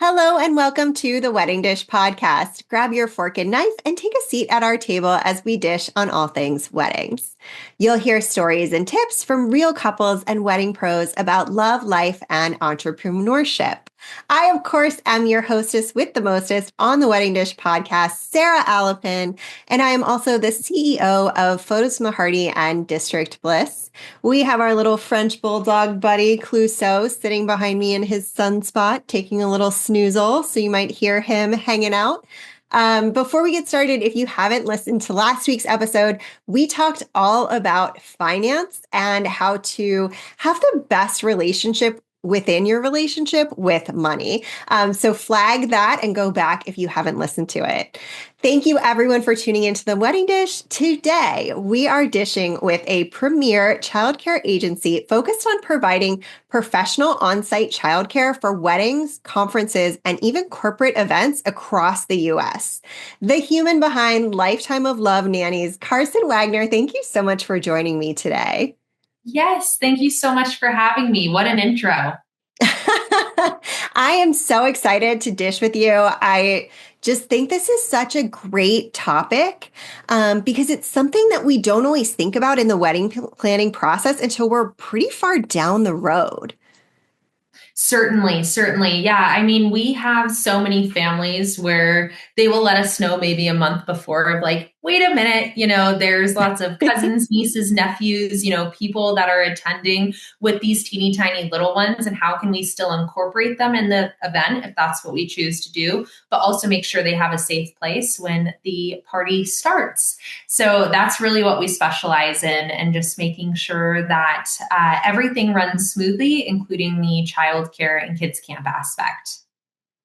Hello and welcome to the Wedding Dish podcast. Grab your fork and knife and take a seat at our table as we dish on all things weddings. You'll hear stories and tips from real couples and wedding pros about love, life, and entrepreneurship. I, of course, am your hostess with the mostest on the Wedding Dish podcast, Sarah Alapin, and I am also the CEO of Photos Mahardy and District Bliss. We have our little French bulldog buddy, Clouseau, sitting behind me in his sunspot, taking a little snoozle, so you might hear him hanging out. Before we get started, if you haven't listened to last week's episode, we talked all about finance and how to have the best relationship within your relationship with money. So flag that and go back if you haven't listened to it. Thank you everyone for tuning into the Wedding Dish. Today, we are dishing with a premier childcare agency focused on providing professional on-site childcare for weddings, conferences, and even corporate events across the US. The human behind Lifetime of Love Nannies, Carson Wagner, thank you so much for joining me today. Yes, thank you so much for having me. What an intro. I am so excited to dish with you. I just think this is such a great topic because it's something that we don't always think about in the wedding planning process until we're pretty far down the road. Certainly, certainly. Yeah. I mean, we have so many families where they will let us know maybe a month before of like, wait a minute, there's lots of cousins, nieces, nephews, people that are attending with these teeny tiny little ones. And how can we still incorporate them in the event if that's what we choose to do, but also make sure they have a safe place when the party starts. So that's really what we specialize in, and just making sure that everything runs smoothly, including the childcare and kids camp aspect.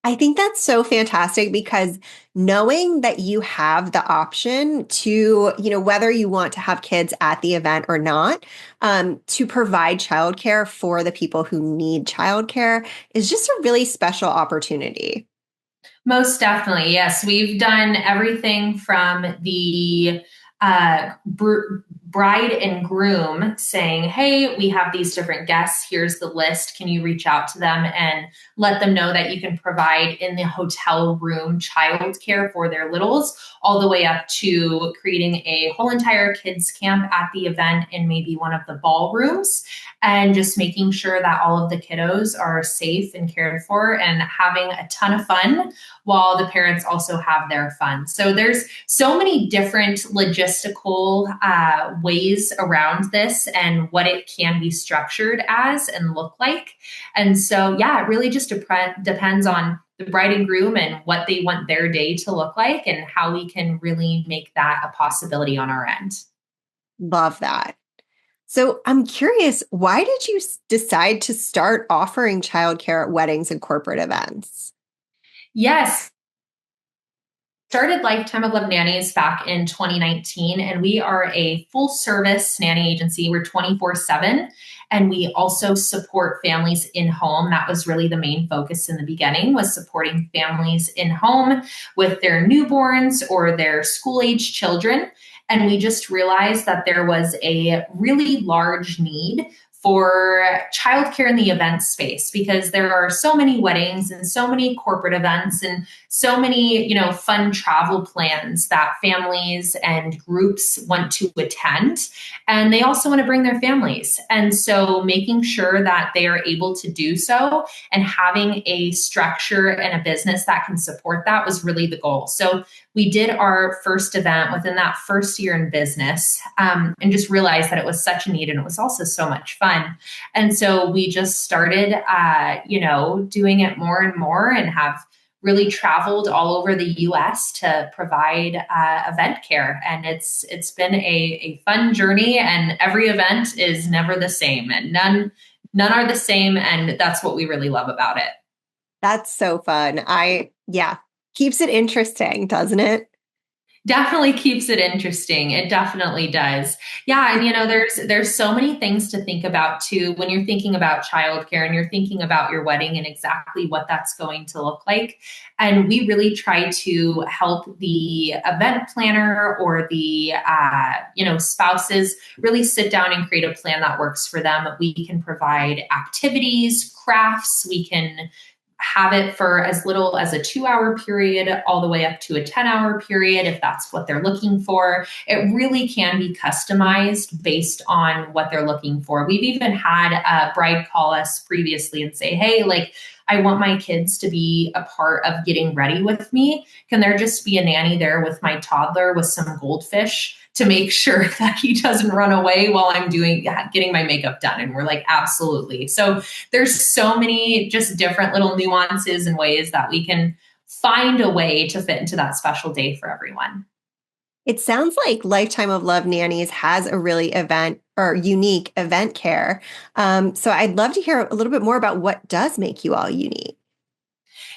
I think that's so fantastic because knowing that you have the option to, whether you want to have kids at the event or not, to provide childcare for the people who need childcare is just a really special opportunity. Most definitely. Yes. We've done everything from the bride and groom saying, hey, we have these different guests. Here's the list. Can you reach out to them and let them know that you can provide in the hotel room childcare for their littles, all the way up to creating a whole entire kids camp at the event in maybe one of the ballrooms, and just making sure that all of the kiddos are safe and cared for and having a ton of fun while the parents also have their fun. So there's so many different logistical ways around this and what it can be structured as and look like. And so, yeah, it really just depends on the bride and groom and what they want their day to look like and how we can really make that a possibility on our end. Love that. So I'm curious, why did you decide to start offering childcare at weddings and corporate events? Yes. Started Lifetime of Love Nannies back in 2019, and we are a full service nanny agency. We're 24/7, and we also support families in home. That was really the main focus in the beginning, was supporting families in home with their newborns or their school age children. And we just realized that there was a really large need for childcare in the event space, because there are so many weddings and so many corporate events and so many, fun travel plans that families and groups want to attend. And they also want to bring their families. And so making sure that they are able to do so and having a structure and a business that can support that was really the goal. So we did our first event within that first year in business, and just realized that it was such a need, and it was also so much fun. And so we just started, doing it more and more, and have really traveled all over the US to provide event care. And it's been a fun journey, and every event is never the same, and none are the same. And that's what we really love about it. That's so fun. Keeps it interesting, doesn't it? Definitely keeps it interesting. It definitely does. Yeah. And there's so many things to think about too, when you're thinking about childcare and you're thinking about your wedding and exactly what that's going to look like. And we really try to help the event planner or the, spouses really sit down and create a plan that works for them. We can provide activities, crafts. We can have it for as little as a 2 hour period all the way up to a 10-hour period if that's what they're looking for. It really can be customized based on what they're looking for. We've even had a bride call us previously and say, hey, like, I want my kids to be a part of getting ready with me. Can there just be a nanny there with my toddler with some goldfish to make sure that he doesn't run away while I'm getting my makeup done? And we're like, absolutely. So there's so many just different little nuances and ways that we can find a way to fit into that special day for everyone. It sounds like Lifetime of Love Nannies has a really event or unique event care. So I'd love to hear a little bit more about what does make you all unique.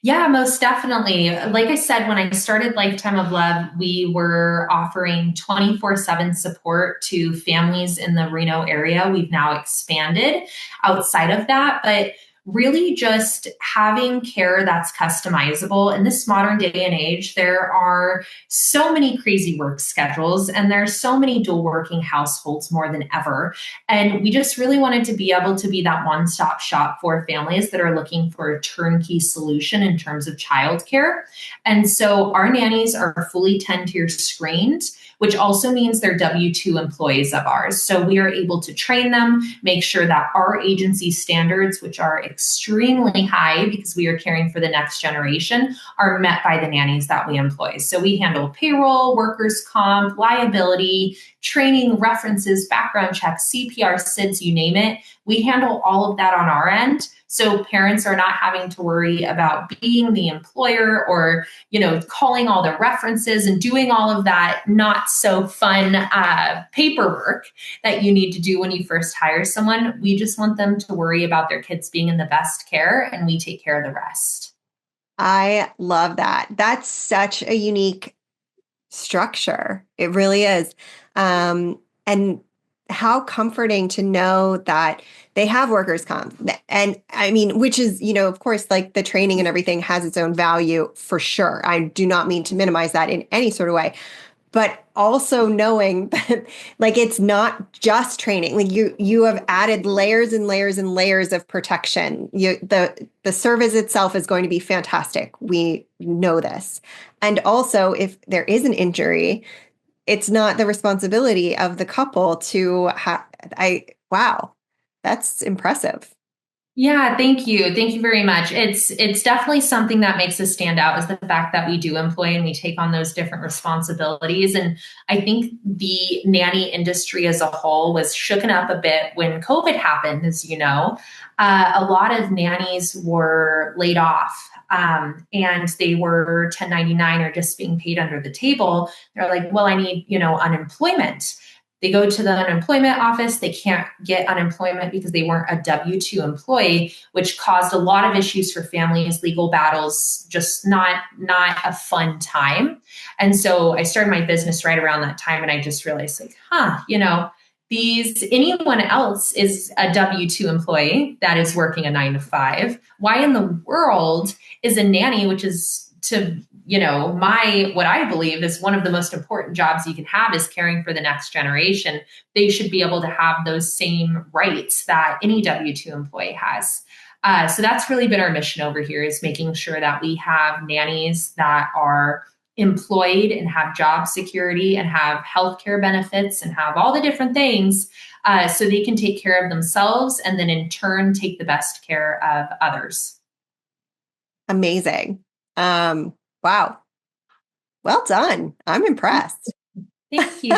Yeah, most definitely. Like I said, when I started Lifetime of Love, we were offering 24/7 support to families in the Reno area. We've now expanded outside of that, but really just having care that's customizable. In this modern day and age, there are so many crazy work schedules and there's so many dual working households more than ever. And we just really wanted to be able to be that one stop shop for families that are looking for a turnkey solution in terms of childcare. And so our nannies are fully 10-tier screened, which also means they're W-2 employees of ours. So we are able to train them, make sure that our agency standards, which are extremely high because we are caring for the next generation, are met by the nannies that we employ. So we handle payroll, workers' comp, liability, training, references, background checks, CPR, SIDS, you name it. We handle all of that on our end. So parents are not having to worry about being the employer or, calling all the references and doing all of that not so fun paperwork that you need to do when you first hire someone. We just want them to worry about their kids being in the best care, and we take care of the rest. I love that. That's such a unique structure. It really is. And how comforting to know that they have workers' comp. And I mean, which is, of course, like the training and everything has its own value for sure. I do not mean to minimize that in any sort of way, but also knowing that like it's not just training. Like you have added layers and layers and layers of protection. The service itself is going to be fantastic. We know this. And also if there is an injury, it's not the responsibility of the couple to wow, that's impressive. Yeah, thank you. Thank you very much. It's definitely something that makes us stand out is the fact that we do employ and we take on those different responsibilities. And I think the nanny industry as a whole was shooken up a bit when COVID happened, as you know. A lot of nannies were laid off and they were 1099 or just being paid under the table. They're like, well, I need, unemployment. They go to the unemployment office. They can't get unemployment because they weren't a W-2 employee, which caused a lot of issues for families, legal battles, just not a fun time. And so I started my business right around that time. And I just realized like, anyone else is a W-2 employee that is working a 9 to 5. Why in the world is a nanny, which is what I believe is one of the most important jobs you can have is caring for the next generation. They should be able to have those same rights that any W-2 employee has. So that's really been our mission over here is making sure that we have nannies that are employed and have job security and have healthcare benefits and have all the different things so they can take care of themselves and then in turn take the best care of others. Amazing. Wow. Well done. I'm impressed. Thank you.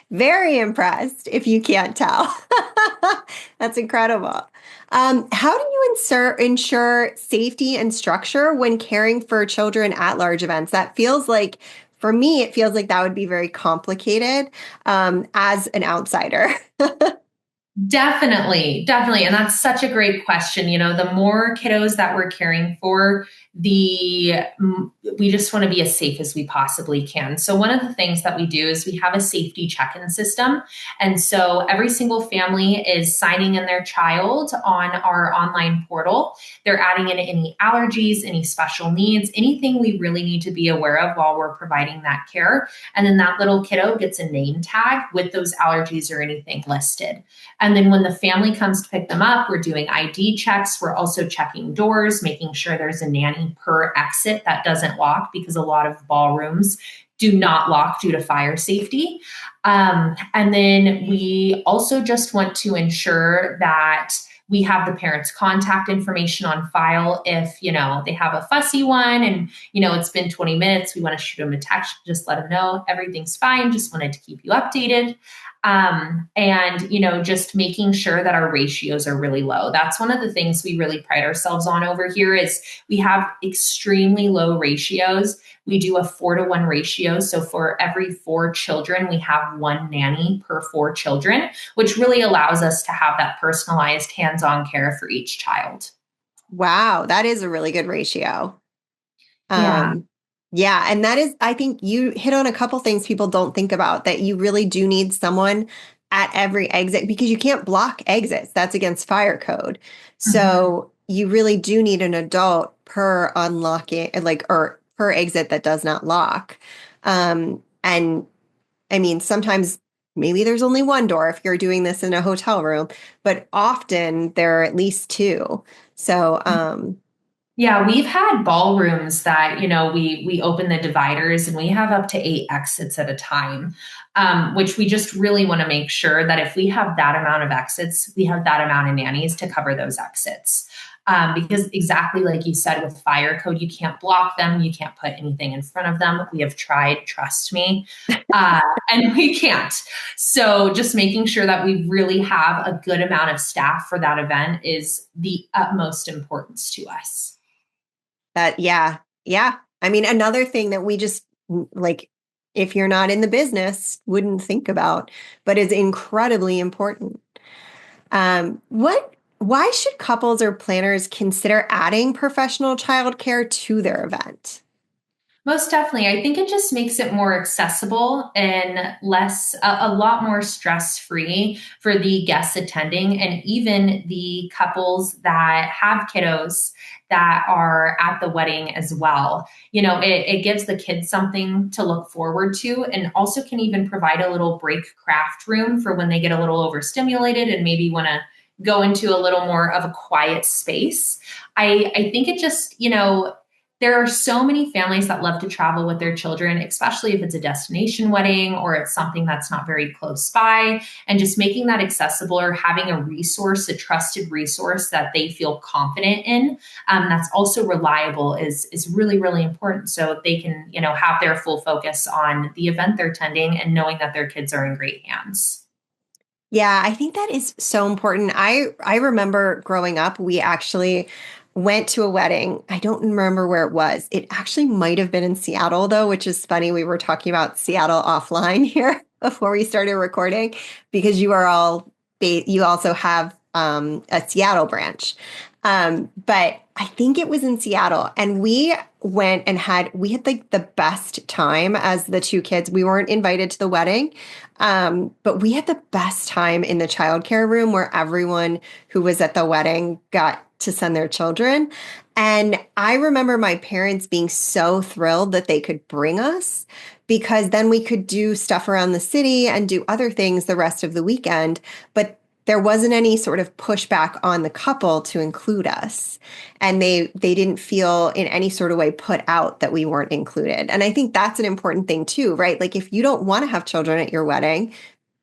Very impressed, if you can't tell. That's incredible. How do you ensure safety and structure when caring for children at large events? That feels like, for me, it feels like that would be very complicated as an outsider. Definitely, definitely. And that's such a great question. The more kiddos that we're caring for, we just want to be as safe as we possibly can. So one of the things that we do is we have a safety check-in system. And so every single family is signing in their child on our online portal. They're adding in any allergies, any special needs, anything we really need to be aware of while we're providing that care. And then that little kiddo gets a name tag with those allergies or anything listed. And then when the family comes to pick them up, we're doing ID checks. We're also checking doors, making sure there's a nanny per exit that doesn't lock, because a lot of ballrooms do not lock due to fire safety. And then we also just want to ensure that we have the parents' contact information on file. If, they have a fussy one and, it's been 20 minutes, we want to shoot them a text, just let them know everything's fine. Just wanted to keep you updated. And, just making sure that our ratios are really low. That's one of the things we really pride ourselves on over here is we have extremely low ratios. We do a 4-to-1 ratio. So for every 4 children, we have 1 nanny per 4 children, which really allows us to have that personalized hands-on care for each child. Wow, that is a really good ratio. Yeah. Yeah, and that is, I think you hit on a couple things people don't think about, that you really do need someone at every exit because you can't block exits. That's against fire code. Mhm. So you really do need an adult per unlocking, or per exit that does not lock. And I mean, sometimes maybe there's only one door if you're doing this in a hotel room, but often there are at least 2. So, Yeah, we've had ballrooms that, we open the dividers and we have up to 8 exits at a time, which we just really want to make sure that if we have that amount of exits, we have that amount of nannies to cover those exits. Because exactly like you said, with fire code, you can't block them. You can't put anything in front of them. We have tried, trust me, and we can't. So just making sure that we really have a good amount of staff for that event is the utmost importance to us. yeah, yeah. I mean, another thing that we just like, if you're not in the business, wouldn't think about, but is incredibly important. Why should couples or planners consider adding professional childcare to their event? Most definitely. I think it just makes it more accessible and a lot more stress free for the guests attending and even the couples that have kiddos that are at the wedding as well. It gives the kids something to look forward to and also can even provide a little break craft room for when they get a little overstimulated and maybe want to go into a little more of a quiet space. I think it just, there are so many families that love to travel with their children, especially if it's a destination wedding or it's something that's not very close by. And just making that accessible or having a resource, a trusted resource that they feel confident in, that's also reliable is really, really important. So they can, have their full focus on the event they're attending and knowing that their kids are in great hands. Yeah, I think that is so important. I remember growing up, we actually went to a wedding. I don't remember where it was. It actually might have been in Seattle though, which is funny. We were talking about Seattle offline here before we started recording because you also have a Seattle branch. But I think it was in Seattle and we went and we had like the best time as the 2 kids. We weren't invited to the wedding. But we had the best time in the childcare room where everyone who was at the wedding got to send their children. And I remember my parents being so thrilled that they could bring us because then we could do stuff around the city and do other things the rest of the weekend. But there wasn't any sort of pushback on the couple to include us. And they didn't feel in any sort of way put out that we weren't included. And I think that's an important thing too, right? Like if you don't want to have children at your wedding,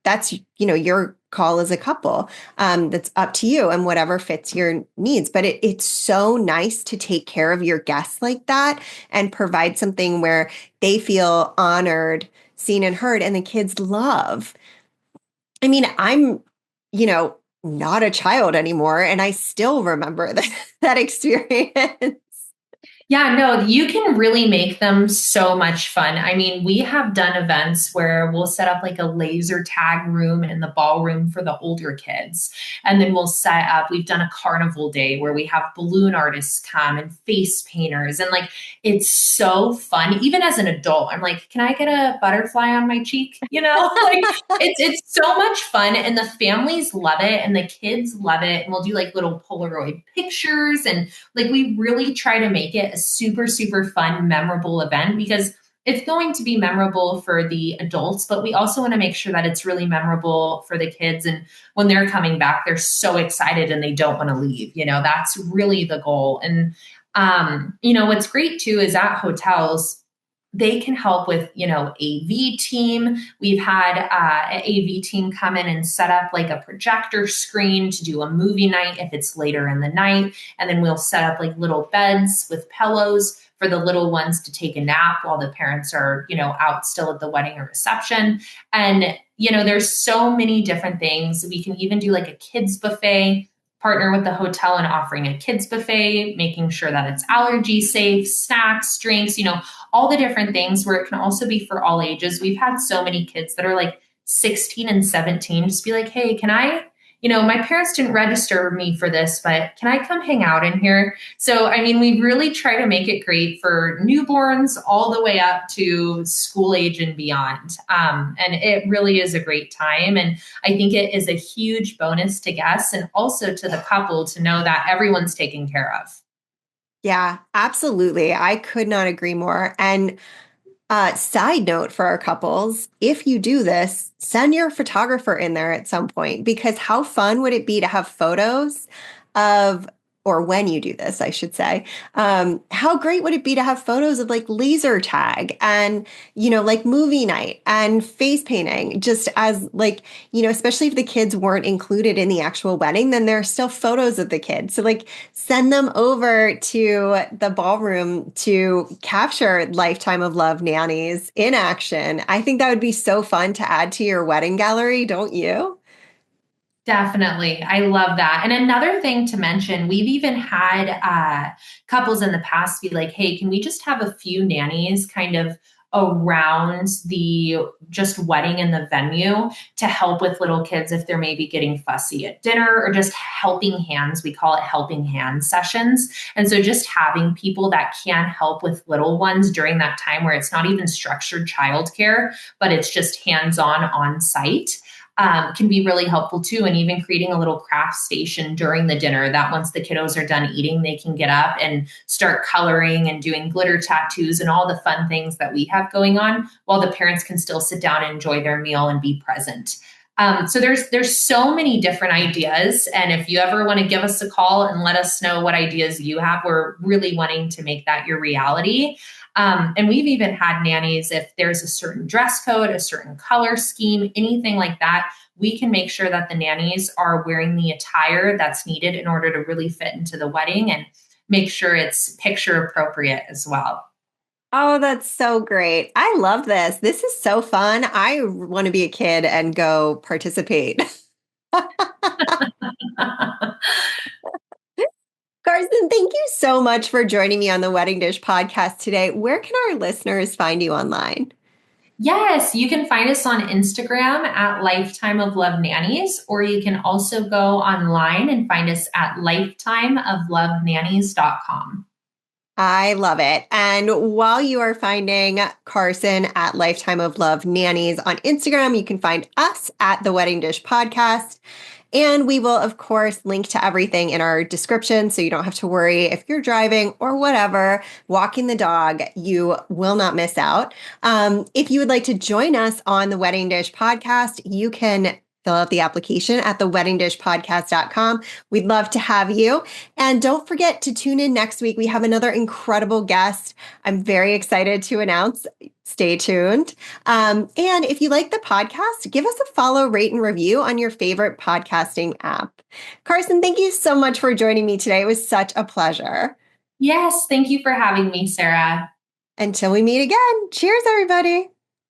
that's, your call as a couple. That's up to you and whatever fits your needs. But it's so nice to take care of your guests like that and provide something where they feel honored, seen and heard, and the kids love. I mean, I'm, not a child anymore, and I still remember that experience. Yeah, no, you can really make them so much fun. I mean, we have done events where we'll set up like a laser tag room in the ballroom for the older kids. And then we've done a carnival day where we have balloon artists come and face painters. And like, it's so fun. Even as an adult, I'm like, can I get a butterfly on my cheek? Like it's so much fun. And the families love it and the kids love it. And we'll do like little Polaroid pictures and like we really try to make it a super, super fun, memorable event because it's going to be memorable for the adults, but we also want to make sure that it's really memorable for the kids. And when they're coming back, they're so excited and they don't want to leave. That's really the goal. And, what's great too is at hotels, they can help with, AV team. We've had an AV team come in and set up like a projector screen to do a movie night if it's later in the night. And then we'll set up like little beds with pillows for the little ones to take a nap while the parents are, out still at the wedding or reception. And, there's so many different things. We can even do like a kids buffet, partner with the hotel and offering a kids buffet, making sure that it's allergy safe, snacks, drinks, all the different things where it can also be for all ages. We've had so many kids that are like 16 and 17 just be like, hey, can I, my parents didn't register me for this, but can I come hang out in here? So, we really try to make it great for newborns all the way up to school age and beyond. And it really is a great time. And I think it is a huge bonus to guests and also to the couple to know that everyone's taken care of. Yeah, absolutely. I could not agree more. And side note for our couples, if you do this, send your photographer in there at some point, because how fun would it be to have photos of, or when you do this, I should say, how great would it be to have photos of like laser tag and, like movie night and face painting, just as like, especially if the kids weren't included in the actual wedding, then there are still photos of the kids. So like send them over to the ballroom to capture Lifetime of Love Nannies in action. I think that would be so fun to add to your wedding gallery, don't you? Definitely. I love that. And another thing to mention, we've even had couples in the past be like, hey, can we just have a few nannies kind of around the just wedding and the venue to help with little kids if they're maybe getting fussy at dinner or just helping hands. We call it helping hand sessions. And so just having people that can help with little ones during that time where it's not even structured childcare, but it's just hands-on on site. Can be really helpful too. And even creating a little craft station during the dinner that once the kiddos are done eating, they can get up and start coloring and doing glitter tattoos and all the fun things that we have going on while the parents can still sit down and enjoy their meal and be present. So there's so many different ideas. And if you ever want to give us a call and let us know what ideas you have, we're really wanting to make that your reality. And we've even had nannies, if there's a certain dress code, a certain color scheme, anything like that, we can make sure that the nannies are wearing the attire that's needed in order to really fit into the wedding and make sure it's picture appropriate as well. Oh, that's so great. I love this. This is so fun. I want to be a kid and go participate. Carson, thank you so much for joining me on the Wedding Dish podcast today. Where can our listeners find you online? Yes, you can find us on Instagram at Lifetime of Love Nannies, or you can also go online and find us at lifetimeoflovenannies.com. I love it. And while you are finding Carson at Lifetime of Love Nannies on Instagram, you can find us at the Wedding Dish Podcast. And we will, of course, link to everything in our description so you don't have to worry if you're driving or whatever, walking the dog, you will not miss out. If you would like to join us on the Wedding Dish Podcast, you can fill out the application at theweddingdishpodcast.com. We'd love to have you. And don't forget to tune in next week. We have another incredible guest. I'm very excited to announce. Stay tuned. And if you like the podcast, give us a follow, rate, and review on your favorite podcasting app. Carson, thank you so much for joining me today. It was such a pleasure. Yes, thank you for having me, Sarah. Until we meet again, cheers, everybody.